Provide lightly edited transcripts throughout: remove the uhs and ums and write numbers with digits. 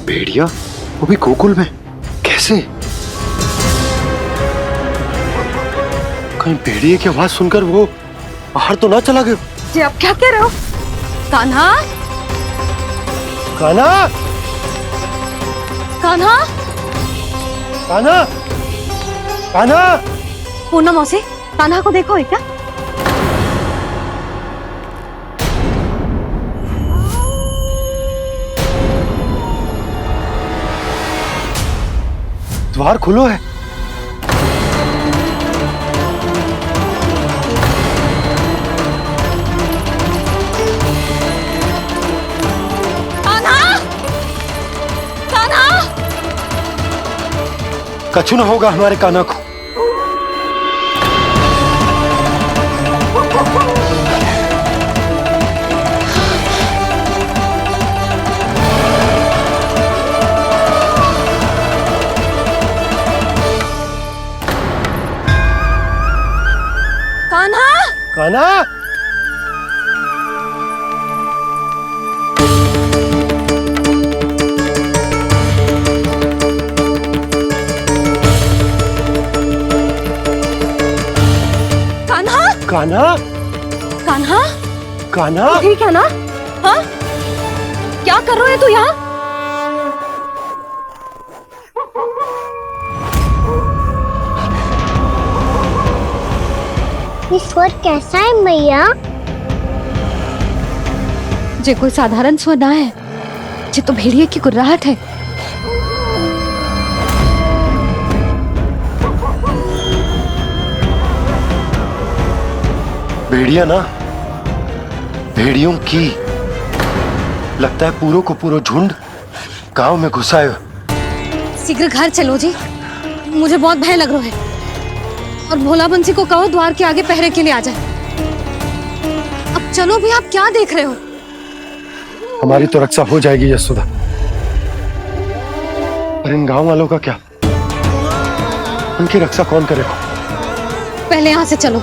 भेड़िया, वो भी गोकुल में? कैसे? कहीं भेड़िए की आवाज सुनकर वो बाहर तो ना चला गया? जी आप क्या कह रहे हो? कान्हा, कान्हा, कान्हा, कान्हा, कान्हा! पूनम मौसी, कान्हा को देखो है क्या? द्वार खुलो है। कान्हा, कान्हा! कछु ना होगा हमारे कान्हा को। कान्हा! कान्हा! कान्हा! कान्हा! कान्हा! कान्हा! ठीक है ना? हाँ? क्या कर रहे हो तू यहाँ? ये स्वर कैसा है मैया? जे कोई साधारण स्वर ना है, जे तो भेड़िए की गुर्राहट है। भेड़िया ना, भेड़ियों की। लगता है पूरो को पूरो झुंड गांव में घुसा है। शीघ्र घर चलो जी, मुझे बहुत भय लग रहा है। और भोला बंसी को कहो द्वार के आगे पहरे के लिए आ जाए। अब चलो भी, आप क्या देख रहे हो? हमारी तो रक्षा हो जाएगी यशोदा, पर इन गांव वालों का क्या? उनकी रक्षा कौन करेगा? पहले यहाँ से चलो।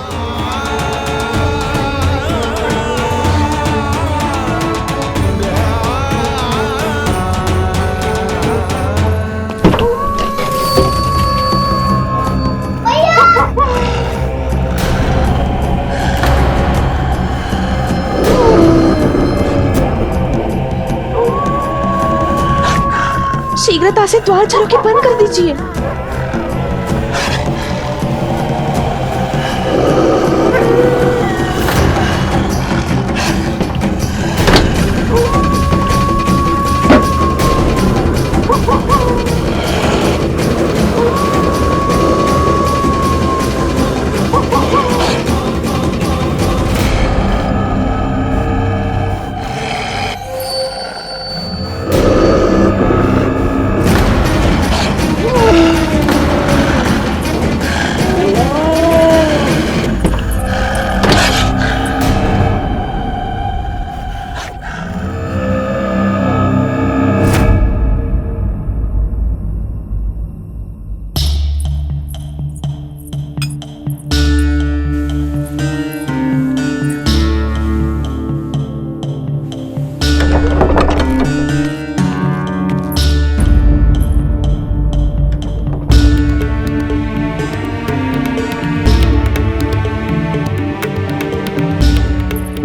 शीघ्रता से द्वार चारों के बंद कर दीजिए।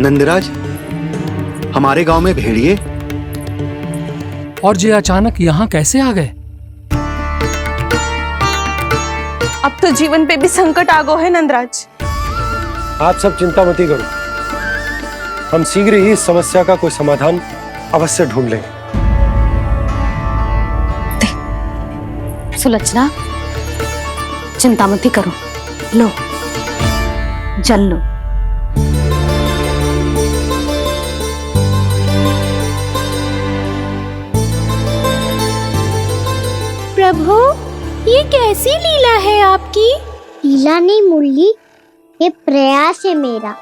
नंदराज, हमारे गांव में भेड़िए? और ये अचानक यहाँ कैसे आ गए? अब तो जीवन पे भी संकट आ गो है नंदराज। आप सब चिंता मत करो, हम शीघ्र ही इस समस्या का कोई समाधान अवश्य ढूंढ लेंगे। सुलक्षणा, चिंता मत करो। लो, जल लो। प्रभु, ये कैसी लीला है आपकी? लीला नहीं मुरली, ये प्रयास है मेरा,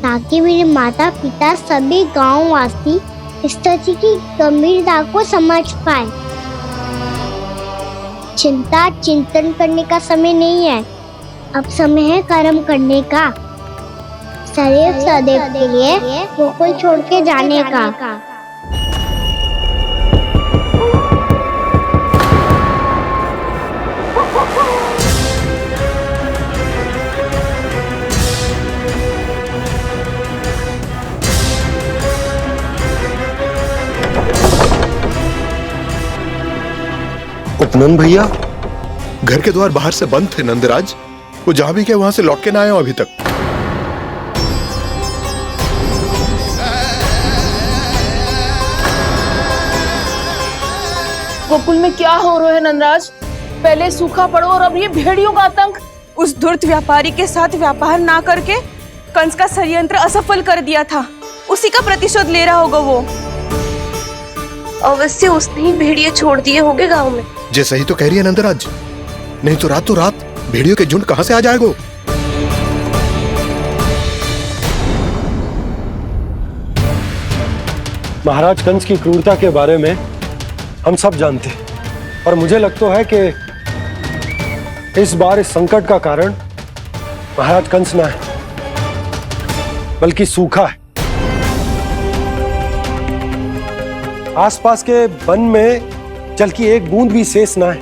ताकि मेरे माता पिता सभी गांव वासी इस स्थिति की गंभीरता को समझ पाए। चिंता चिंतन करने का समय नहीं है, अब समय है कर्म करने का। सदैव सदैव के लिए गोकुल छोड़ के जाने का। उपनंद भैया, घर के द्वार बाहर से बंद थे नंदराज। वो जहां भी गए वहां से लौट के ना आए हो अभी तक। गोकुल में क्या हो रहा है नंदराज? पहले सूखा पड़ो और अब ये भेड़ियों का आतंक। उस धूर्त व्यापारी के साथ व्यापार ना करके कंस का षड्यंत्र असफल कर दिया था। उसी का प्रतिशोध ले रहा होगा वो। अवश्य उसने ही भेड़िए छोड़ दिए होंगे गांव में। जैसे ही तो कह रही है नंदराज, नहीं तो रात भेड़ियों के झुंड कहां से आ जाएगा? महाराज कंस की क्रूरता के बारे में हम सब जानते हैं, और मुझे लगता है कि इस बार इस संकट का कारण महाराज कंस ना है, बल्कि सूखा है। आसपास के वन में जल की एक बूंद भी शेष ना है।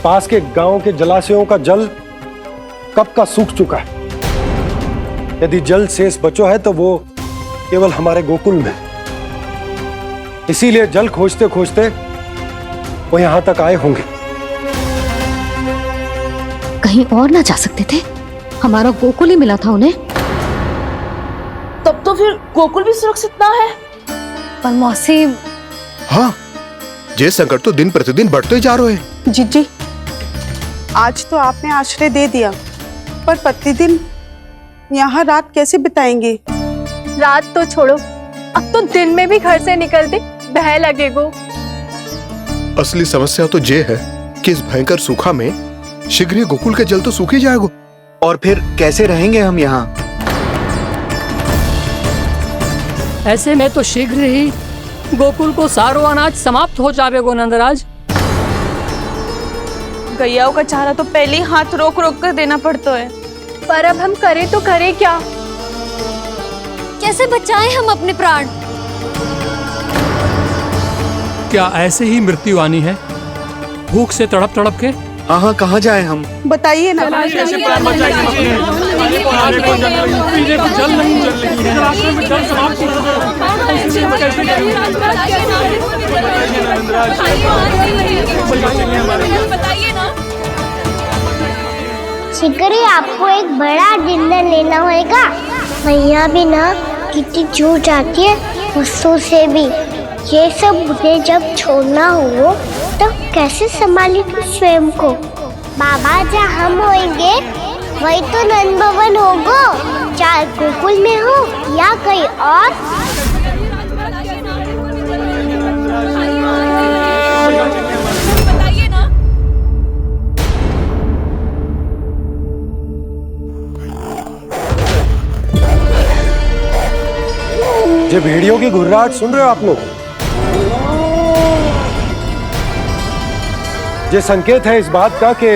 पास के गांव के जलाशयों का जल कब का सूख चुका है। यदि जल शेष बचो है तो वो केवल हमारे गोकुल में। इसीलिए जल खोजते खोजते वो यहां तक आए होंगे। कहीं और ना जा सकते थे? हमारा गोकुल ही मिला था उन्हें। तब तो फिर गोकुल भी सुरक्षित ना है। पर मौसी, हाँ, ये संकट तो दिन प्रतिदिन बढ़ते जा रहे हैं। जीजी, आज तो आपने आश्रय दे दिया, पर प्रतिदिन यहाँ रात कैसे बिताएंगे? रात तो छोड़ो, अब तो दिन में भी घर से निकलते भय लगेगो। असली समस्या तो ये है कि इस भयंकर सूखा में शीघ्र ही गोकुल के जल तो सूख ही जाएगा। और फिर कैसे रहेंगे हम यहाँ? ऐसे में तो शीघ्र ही गोकुल को सारो अनाज समाप्त हो जाएगो नंदराज। गैयाओं का चारा तो पहले ही हाथ रोक रोक कर देना पड़ता है। पर अब हम करें तो करें क्या? कैसे बचाएं हम अपने प्राण? क्या ऐसे ही मृत्यु आनी है, भूख से तड़प तड़प के? हाँ, कहाँ जाए हम? बताइए ना। जल नहीं, रास्ते में जल समाप्त हो शीघ्र ही आपको एक बड़ा डिनर लेना होगा। मैया भी ना कितनी जूझ आती है गुस्सों से भी। ये सब मुझे जब छोड़ना हो तो कैसे संभालेगी स्वयं को? बाबा जहाँ हम होंगे वही तो नंद भवन होगा, चाहे गोकुल में हो या कहीं और। ये भेड़ियों की घुर्राहट सुन रहे हो आप लोग? ये संकेत है इस बात का कि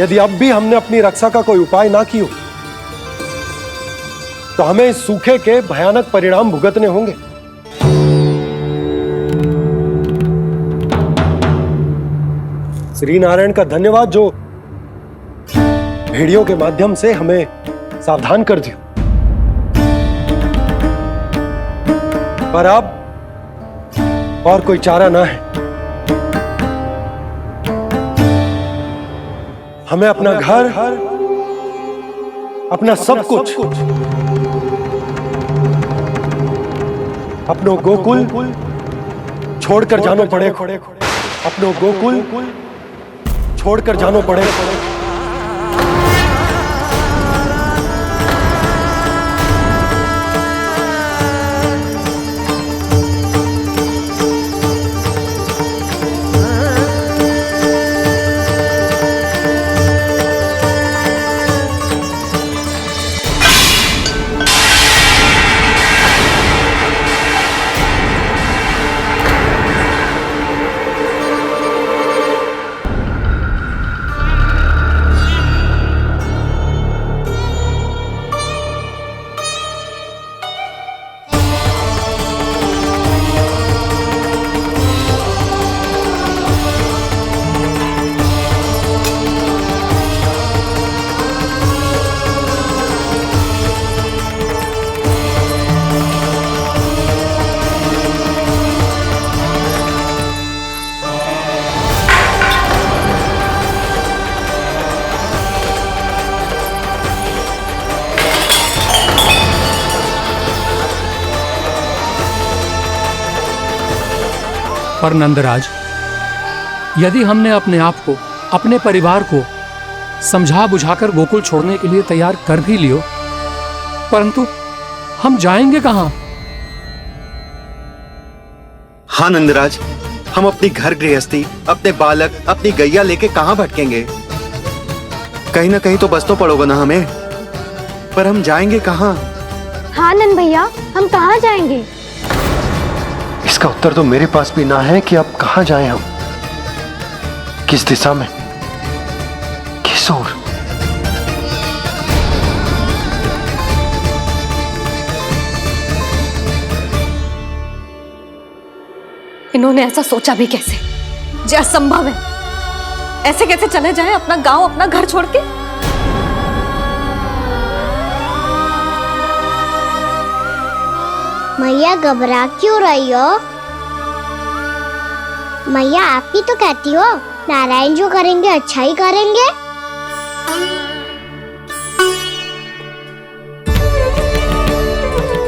यदि अब भी हमने अपनी रक्षा का कोई उपाय ना किया तो हमें इस सूखे के भयानक परिणाम भुगतने होंगे। श्री नारायण का धन्यवाद जो भेड़ियों के माध्यम से हमें सावधान कर दिया। पर अब और कोई चारा ना है। हमें अपना घर, अपना सब कुछ, अपनो गोकुल छोड़कर जानो पड़े। अपनो गोकुल छोड़कर जानो पड़े। पर नंदराज, यदि हमने अपने आप को, अपने परिवार को समझा बुझाकर गोकुल छोड़ने के लिए तैयार कर भी लियो, परंतु हम जाएंगे कहां? हाँ नंदराज, हम अपनी घर गृहस्थी, अपने बालक, अपनी गैया लेके कहाँ भटकेंगे? कहीं ना कहीं तो बस तो पड़ोगे ना हमें, पर हम जाएंगे कहाँ? हाँ नंद भैया, हम कहाँ जाएंगे? इसका उत्तर तो मेरे पास भी ना है कि अब कहां जाएं हम, किस दिशा में, किस ओर। इन्होंने ऐसा सोचा भी कैसे? जो असंभव है। ऐसे कैसे चले जाएं अपना गांव, अपना घर छोड़ के? मैया घबरा क्यों रही हो? मैया आप ही तो कहती हो नारायण जो करेंगे अच्छा ही करेंगे।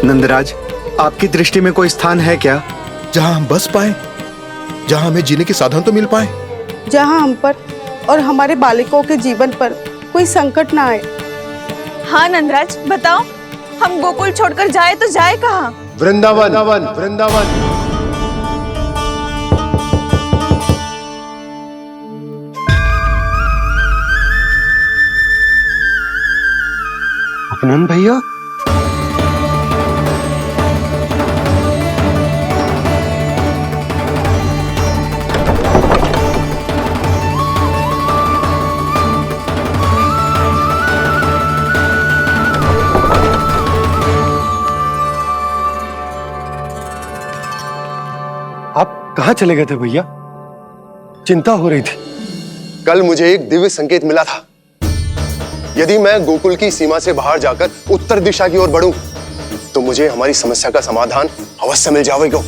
नंदराज, आपकी दृष्टि में कोई स्थान है क्या जहां हम बस पाए, जहां हमें जीने के साधन तो मिल पाए, जहाँ हम पर और हमारे बालकों के जीवन पर कोई संकट ना आए। हाँ नंदराज, बताओ, हम गोकुल छोड़कर जाए तो जाए कहाँ? वृंदावन, वृंदावन। उपनंद भैया, आप कहाँ चले गए थे भैया? चिंता हो रही थी। कल मुझे एक दिव्य संकेत मिला था। यदि मैं गोकुल की सीमा से बाहर जाकर उत्तर दिशा की ओर बढ़ूं, तो मुझे हमारी समस्या का समाधान अवश्य मिल जाएगा।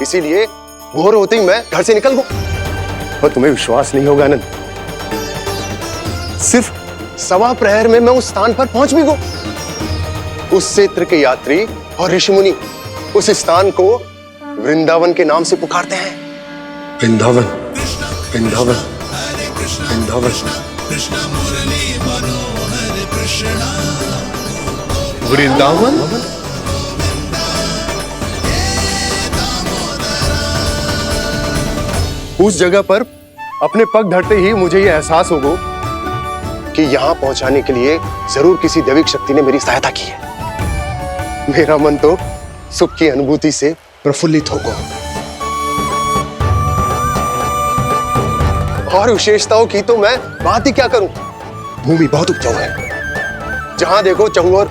इसीलिए भोर होते ही मैं घर से निकल गया। और तुम्हें विश्वास नहीं होगा आनंद, सिर्फ सवा प्रहर में मैं उस स्थान पर पहुंच भी गया। उस क्षेत्र के यात्री और ऋषिमुनि उस स्थान को वृंदावन के नाम से पुकारते हैं। वृंदावन, वृंदावन, वृंदावन। वृंदावन? उस जगह पर अपने पग धरते ही मुझे यह एहसास होगा कि यहां पहुंचाने के लिए जरूर किसी दैविक शक्ति ने मेरी सहायता की है। मेरा मन तो सुख की अनुभूति से प्रफुल्लित होगा। और विशेषताओं की तो मैं बात ही क्या करूं। भूमि बहुत उपजाऊ है, जहां देखो चहुओर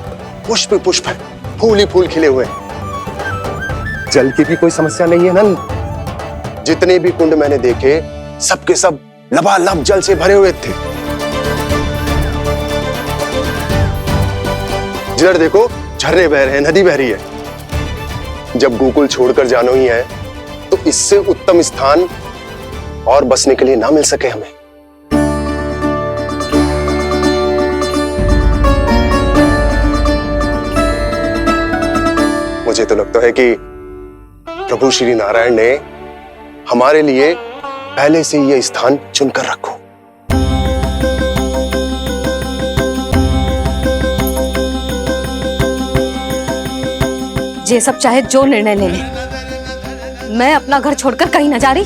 पुष्प पुष्प है, फूल ही फूल खिले हुए हैं। जल की भी कोई समस्या नहीं है नंद। जितने भी कुंड मैंने देखे, सबके सब लबालब जल से भरे हुए थे। जिधर देखो झरने बह रहे हैं, नदी बह रही है। जब गोकुल छोड़कर जाना ही है, तो इससे उत्तम स्थान और बसने के लिए ना मिल सके हमें। मुझे तो लगता है कि प्रभु श्री नारायण ने हमारे लिए पहले से यह स्थान चुनकर रखो। ये सब चाहे जो निर्णय ले ले, मैं अपना घर छोड़कर कहीं न जा रही।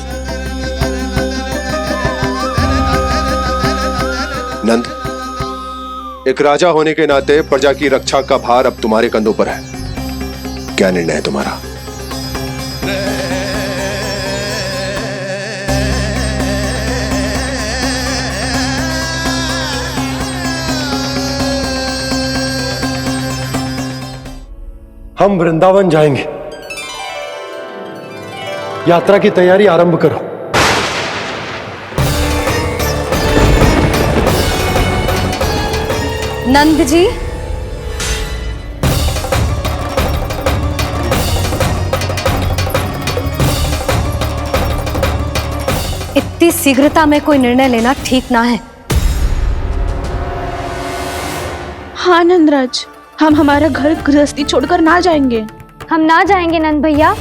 नंद, एक राजा होने के नाते प्रजा की रक्षा का भार अब तुम्हारे कंधों पर है। क्या निर्णय है तुम्हारा? हम वृंदावन जाएंगे। यात्रा की तैयारी आरंभ करो। नंद जी, इतनी शीघ्रता में कोई निर्णय लेना ठीक ना है। हाँ नंदराज, हम हमारा घर गृहस्थी छोड़कर ना जाएंगे। हम ना जाएंगे नंद भैया।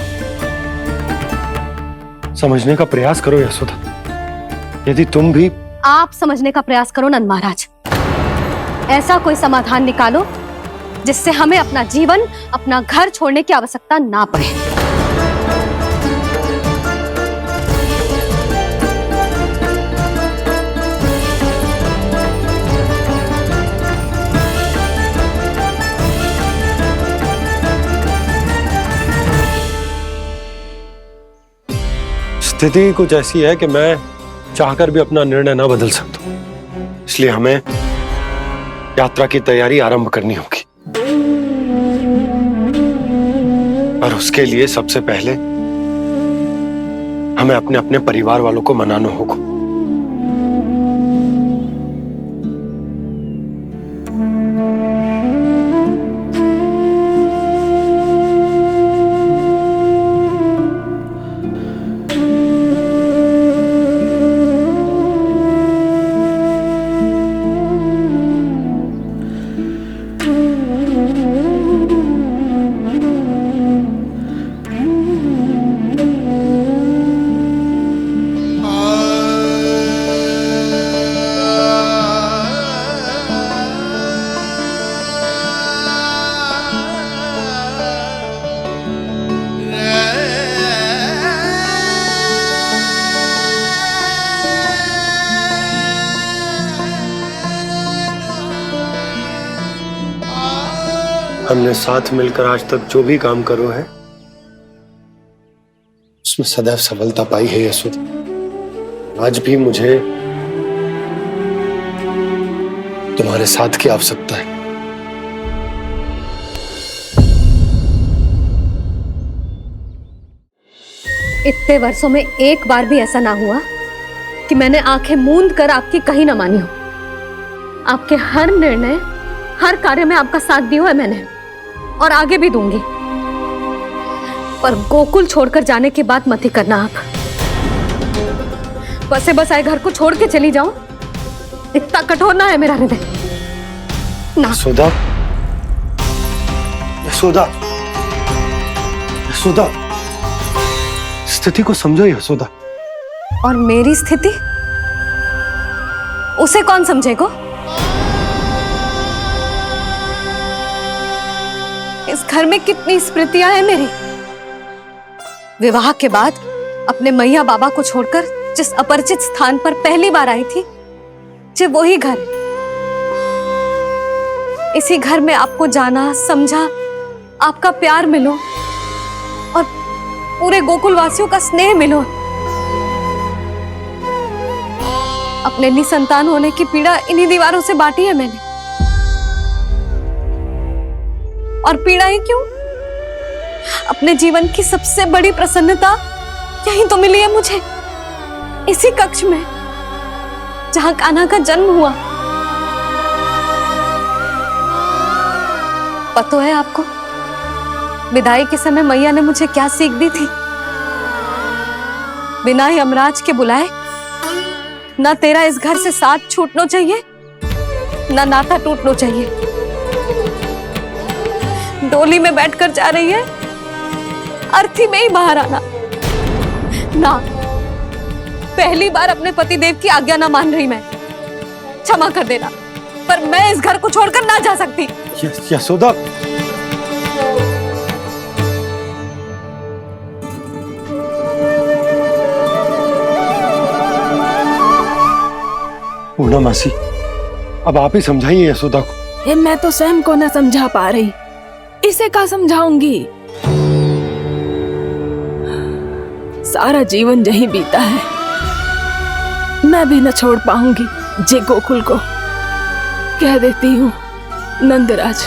समझने का प्रयास करो यशोदा। यदि तुम भी आप समझने का प्रयास करो नंद महाराज। ऐसा कोई समाधान निकालो जिससे हमें अपना जीवन, अपना घर छोड़ने की आवश्यकता ना पड़े। स्थिति कुछ ऐसी है कि मैं चाहकर भी अपना निर्णय ना बदल सकता, इसलिए हमें यात्रा की तैयारी आरंभ करनी होगी। और उसके लिए सबसे पहले हमें अपने अपने परिवार वालों को मनाना होगा। हमने साथ मिलकर आज तक जो भी काम करो है उसमें सदैव सफलता पाई है यशोदा। आज भी मुझे तुम्हारे साथ की आवश्यकता है। इतने वर्षों में एक बार भी ऐसा ना हुआ कि मैंने आंखें मूंद कर आपकी कहीं ना मानी हो। आपके हर निर्णय, हर कार्य में आपका साथ दिया है मैंने, और आगे भी दूंगी। पर गोकुल छोड़कर जाने की बात मत ही करना आप। बसे बसाए घर को छोड़ के चली जाऊं, इतना कठोर ना है मेरा हृदय ना। यशोदा, यशोदा, यशोदा, स्थिति को समझो यशोदा। और मेरी स्थिति उसे कौन समझेगा? इस घर में कितनी स्मृतियां हैं मेरी। विवाह के बाद अपने मैया बाबा को छोड़कर जिस अपरिचित स्थान पर पहली बार आई थी, जो वही घर। इसी घर में आपको जाना, समझा, आपका प्यार मिलो और पूरे गोकुल वासियों का स्नेह मिलो। अपने निसंतान होने की पीड़ा इन्हीं दीवारों से बांटी है मैंने। और पीड़ा ही क्यों? अपने जीवन की सबसे बड़ी प्रसन्नता यही तो मिली है मुझे, इसी कक्ष में जहां कान्हा का जन्म हुआ। पता है आपको विदाई के समय मैया ने मुझे क्या सीख दी थी? बिना यमराज के बुलाए ना तेरा इस घर से साथ छूटना चाहिए, ना नाता टूटना चाहिए। डोली में बैठकर जा रही है, अर्थी में ही बाहर आना ना। पहली बार अपने पतिदेव की आज्ञा ना मान रही मैं, क्षमा कर देना, पर मैं इस घर को छोड़कर ना जा सकती। यशोदा, पूर्णा मासी, अब आप ही समझाइए यशोदा को। ये मैं तो स्वयं को न समझा पा रही, इसे क्या समझाऊंगी? सारा जीवन यही बीता है, मैं भी न छोड़ पाऊंगी जे गोकुल को। कह देती हूँ नंदराज।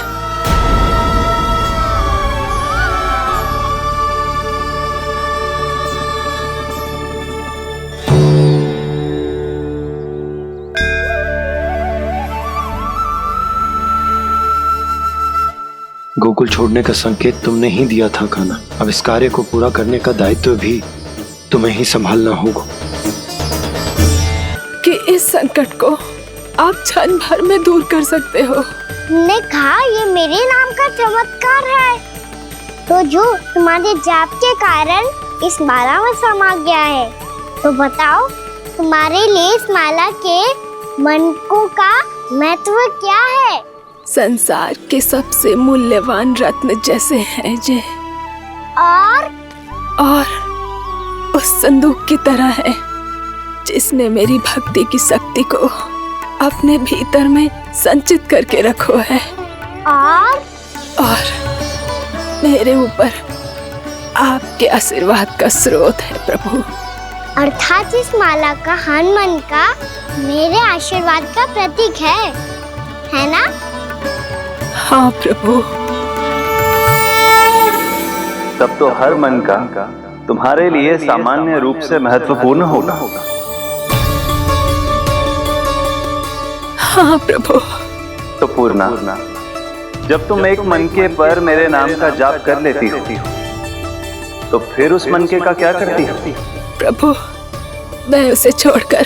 गोकुल छोड़ने का संकेत तुमने ही दिया था कान्हा। अब इस कार्य को पूरा करने का दायित्व भी तुम्हें ही संभालना होगा। कि इस संकट को आप क्षण भर में दूर कर सकते हो। ने कहा ये मेरे नाम का चमत्कार है। तो जो तुम्हारे जाप के कारण इस माला में समा गया है। तो बताओ तुम्हारे लिए इस माला के मनकों का महत्व क्या है? संसार के सबसे मूल्यवान रत्न जैसे हैं जे, और उस संदूक की तरह है जिसने मेरी भक्ति की शक्ति को अपने भीतर में संचित करके रखो है, और मेरे ऊपर आपके आशीर्वाद का स्रोत है प्रभु। अर्थात इस माला का हनुमान का मेरे आशीर्वाद का प्रतीक है ना? हाँ प्रभु। तब तो हर मन का तुम्हारे लिए सामान्य रूप से महत्वपूर्ण होगा। हाँ प्रभु। तो पूर्णा, जब तुम एक मनके पर मेरे नाम का जाप कर लेती हो, तो फिर उस मनके का क्या करती हो? प्रभु, मैं उसे छोड़कर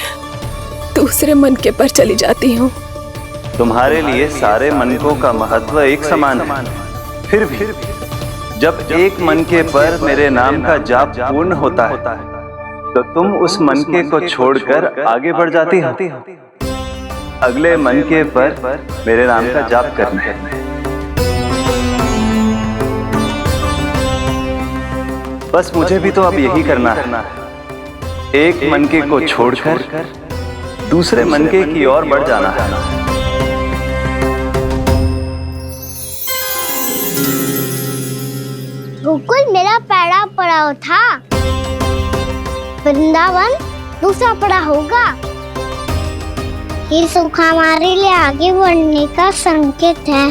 दूसरे मनके पर चली जाती हूँ। तुम्हारे लिए सारे मनकों का महत्व एक समान है। फिर भी जब एक मनके पर मेरे नाम का जाप पूर्ण होता है, तो तुम उस मनके को छोड़कर आगे बढ़ जाती हो अगले मनके पर मेरे नाम का जाप करने। बस मुझे भी तो अब यही करना है, एक मनके को छोड़कर दूसरे मनके की ओर बढ़ जाना है। गोकुल मेरा पहला पड़ाव था, वृंदावन दूसरा पड़ा होगा। ये सुख हमारे लिए आगे बढ़ने का संकेत है।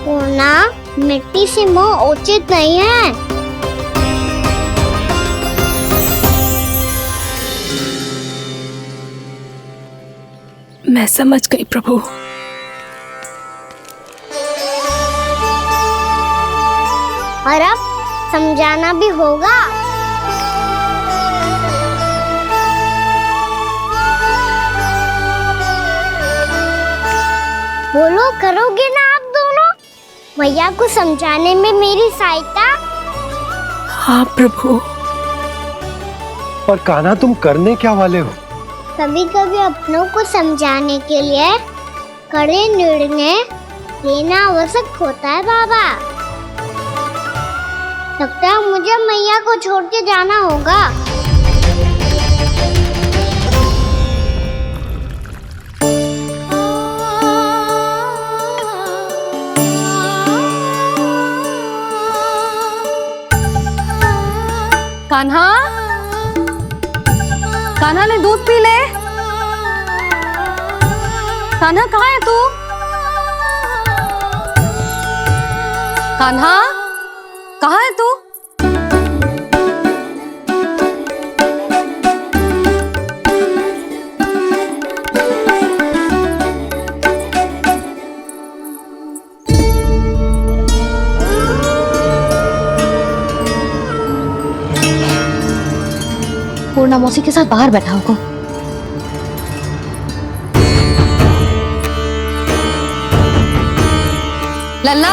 पूर्णा, मिट्टी से मोह उचित नहीं है। मैं समझ गई प्रभु। और अब समझाना भी होगा। बोलो, करोगे ना आप दोनों? मैया को समझाने में मेरी सहायता? हाँ प्रभु। पर कान्हा, तुम करने क्या वाले हो? कभी कभी अपनों को समझाने के लिए कड़े निर्णय लेना आवश्यक होता है बाबा। लगता है मुझे मैया को छोड़ के जाना होगा। कान्हा, कान्हा ने दूध पी ले। कान्हा, कहाँ है तू? कान्हा, कहाँ है तू? पूर्णा मौसी के साथ बाहर बैठा होगा। लल्ला,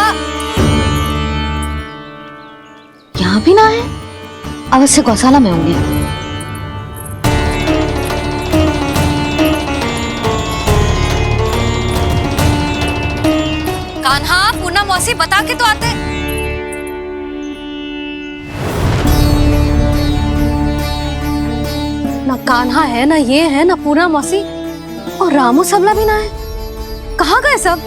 यहाँ भी ना है। अवश्य गौशाला में होंगे। कान्हा, पूर्णा मौसी बता के तो आते। ना कान्हा है, ना ये है, ना पूर्णा मौसी, और रामू सबला भी ना है। कहाँ गए सब?